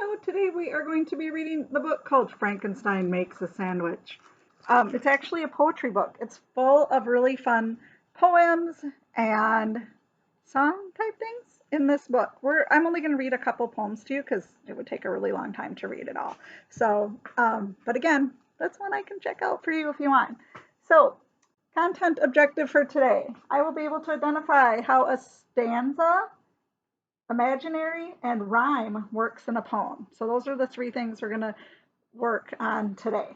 Hello, today we are going to be reading the book called Frankenstein Makes a Sandwich. It's actually a poetry book. It's full of really fun poems and song type things in this book. I'm only going to read a couple poems to you because it would take a really long time to read it all. But again, that's one I can check out for you if you want. So, content objective for today. I will be able to identify how a stanza, imaginary, and rhyme works in a poem. So those are the three things we're going to work on today.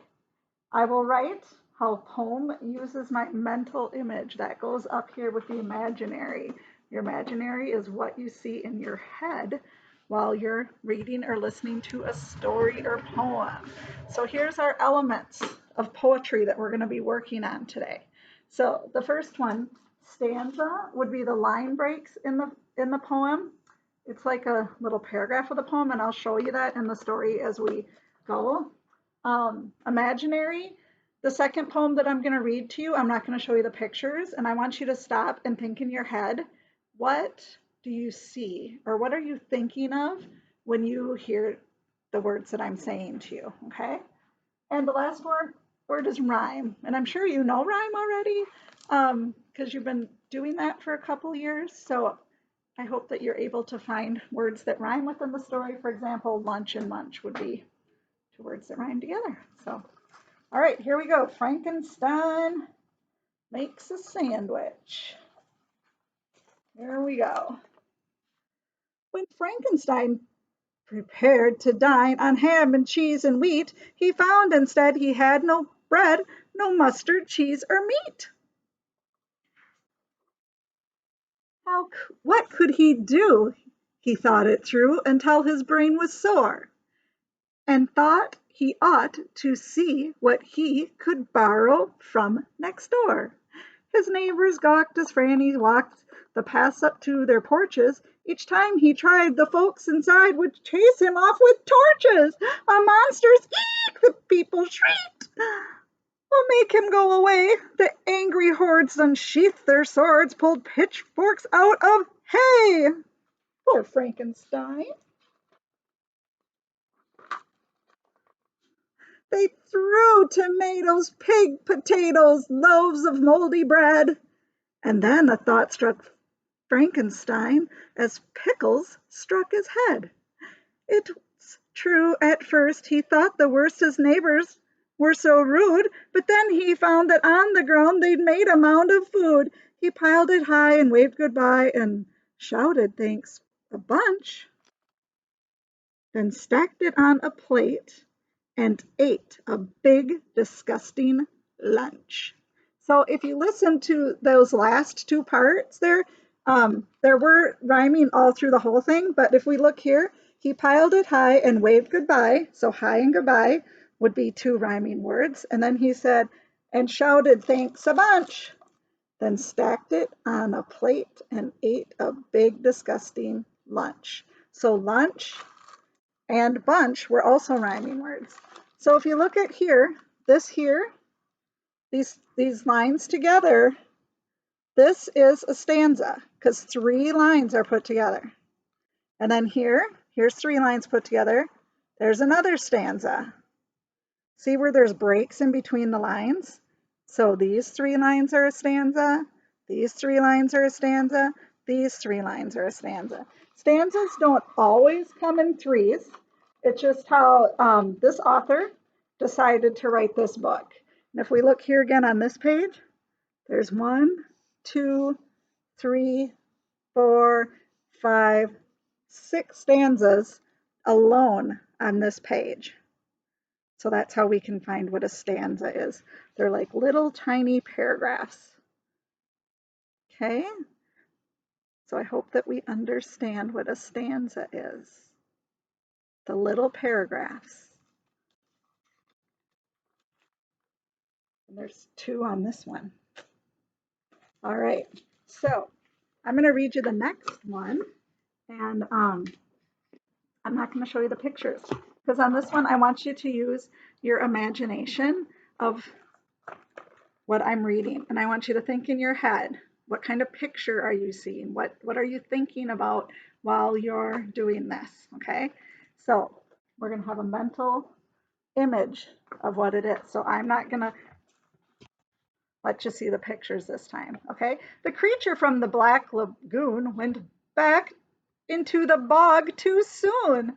I will write how poem uses my mental image that goes up here with the imaginary. Your imaginary is what you see in your head while you're reading or listening to a story or poem. So here's our elements of poetry that we're going to be working on today. So the first one, stanza, would be the line breaks in the poem. It's like a little paragraph of the poem, and I'll show you that in the story as we go. Imaginary, the second poem that I'm going to read to you, I'm not going to show you the pictures, and I want you to stop and think in your head, what do you see, or what are you thinking of when you hear the words that I'm saying to you, okay? And the last word is rhyme, and I'm sure you know rhyme already, because you've been doing that for a couple years, so I hope that you're able to find words that rhyme within the story. For example, lunch and munch would be two words that rhyme together. So, all right, here we go. Frankenstein makes a sandwich. Here we go. When Frankenstein prepared to dine on ham and cheese and wheat, he found instead he had no bread, no mustard, cheese, or meat. What could he do? He thought it through until his brain was sore, and thought he ought to see what he could borrow from next door. His neighbors gawked as Franny walked the paths up to their porches. Each time he tried, the folks inside would chase him off with torches. A monster's eek, the people shrieked. We'll make him go away. The angry hordes unsheathed their swords, pulled pitchforks out of hay. Poor Frankenstein. They threw tomatoes, pig potatoes, loaves of moldy bread. And then a thought struck Frankenstein as pickles struck his head. It's true, at first he thought the worst his neighbors were so rude, but then he found that on the ground they'd made a mound of food. He piled it high and waved goodbye and shouted thanks a bunch, then stacked it on a plate and ate a big, disgusting lunch. So if you listen to those last two parts there were rhyming all through the whole thing, but if we look here, he piled it high and waved goodbye. So high and goodbye would be two rhyming words. And then he said, and shouted thanks a bunch, then stacked it on a plate and ate a big, disgusting lunch. So lunch and bunch were also rhyming words. So if you look at here, these lines together, this is a stanza because three lines are put together. And then here's three lines put together. There's another stanza. See where there's breaks in between the lines? So these three lines are a stanza, these three lines are a stanza, these three lines are a stanza. Stanzas don't always come in threes. It's just how this author decided to write this book. And if we look here again on this page, there's 1, 2, 3, 4, 5, 6 stanzas alone on this page. So that's how we can find what a stanza is. They're like little tiny paragraphs. Okay? So I hope that we understand what a stanza is. The little paragraphs. And there's 2 on this one. All right, so I'm going to read you the next one, and I'm not going to show you the pictures, because on this one I want you to use your imagination of what I'm reading, and I want you to think in your head, what kind of picture are you seeing? What are you thinking about while you're doing this, okay? So We're going to have a mental image of what it is. So I'm not going to let you see the pictures this time, okay? The creature from the Black Lagoon went back into the bog too soon.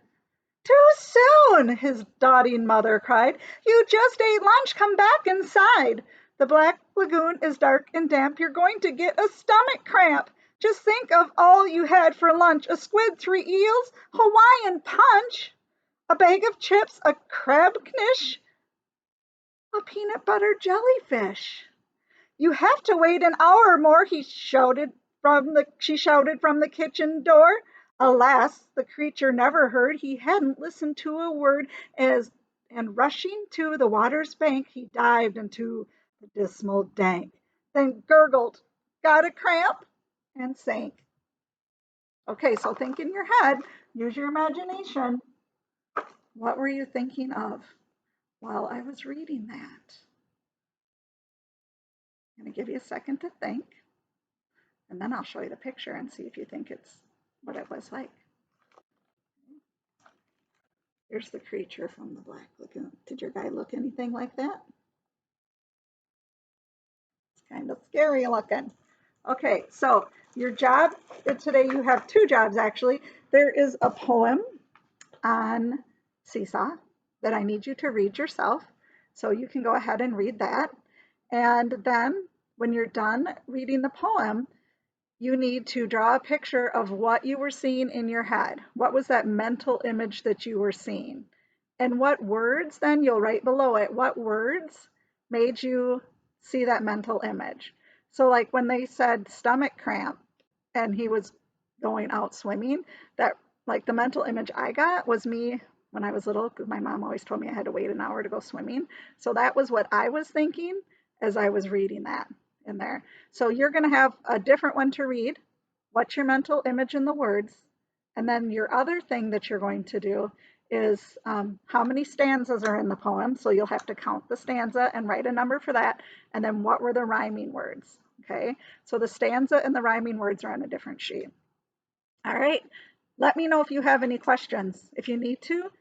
Too soon, his dotting mother cried. You just ate lunch. Come back inside. The Black Lagoon is dark and damp. You're going to get a stomach cramp. Just think of all you had for lunch. A squid, 3 eels, Hawaiian punch, a bag of chips, a crab knish, a peanut butter jellyfish. You have to wait an hour more, she shouted from the kitchen door. Alas, the creature never heard. He hadn't listened to a word and rushing to the water's bank, he dived into the dismal dank, then gurgled, got a cramp, and sank. Okay, so think in your head, use your imagination. What were you thinking of while I was reading that? I'm going to give you a second to think. And then I'll show you the picture and see if you think it's what it was like. Here's the creature from the Black Lagoon. Did your guy look anything like that? It's kind of scary looking. Okay, so your job today, you have two jobs actually. There is a poem on Seesaw that I need you to read yourself. So you can go ahead and read that. And then when you're done reading the poem, you need to draw a picture of what you were seeing in your head. What was that mental image that you were seeing? And what words, then you'll write below it, what words made you see that mental image? So like when they said stomach cramp and he was going out swimming, that like the mental image I got was me when I was little, because my mom always told me I had to wait an hour to go swimming. So that was what I was thinking as I was reading that in there. So you're going to have a different one to read. What's your mental image in the words? And then your other thing that you're going to do is how many stanzas are in the poem. So you'll have to count the stanza and write a number for that. And then what were the rhyming words? Okay, so the stanza and the rhyming words are on a different sheet. All right, let me know if you have any questions. If you need to,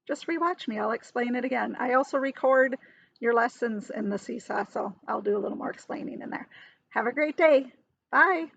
just rewatch me. I'll explain it again. I also record your lessons in the Seesaw, so I'll do a little more explaining in there. Have a great day. Bye.